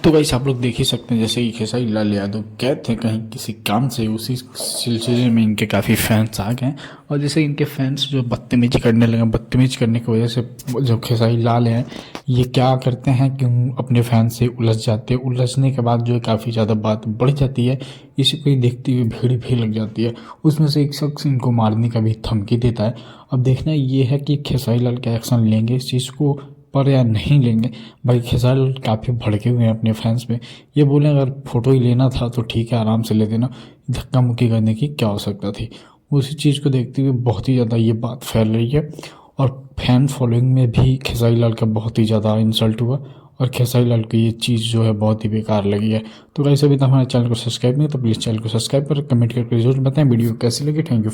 तो गाइस आप लोग देख ही सकते हैं जैसे कि खेसारी लाल यादव कैद थे कहीं किसी काम से, उसी सिलसिले में इनके काफ़ी फैंस आ गए और जैसे इनके फैंस जो बदतमीजी करने लगे, बदतमीजी करने की वजह से जो खेसारी लाल हैं ये क्या करते हैं कि अपने फैंस से उलझ जाते हैं। उलझने के बाद जो है काफ़ी ज़्यादा बात बढ़ जाती है, इसी को ही देखते हुए भीड़ भी लग जाती है। उसमें से एक शख्स इनको मारने का भी धमकी देता है। अब देखना ये है कि खेसारी लाल क्या एक्शन लेंगे इस चीज़ को पर या नहीं लेंगे। भाई खेसारी लाल काफ़ी भड़के हुए हैं अपने फैंस पे, ये बोले अगर फ़ोटो ही लेना था तो ठीक है आराम से ले देना, धक्का मुक्की करने की क्या आवश्यकता थी। उसी चीज़ को देखते हुए बहुत ही ज़्यादा ये बात फैल रही है और फैन फॉलोइंग में भी खेसारी लाल का बहुत ही ज़्यादा इंसल्ट हुआ और खेसारी लाल को ये चीज़ जो है बहुत ही बेकार लगी है। तो गाइस अभी तक हमारे चैनल को सब्सक्राइब नहीं तो प्लीज़ चैनल को सब्सक्राइब कर कमेंट करके जरूर बताएं वीडियो कैसी लगी। Thank you.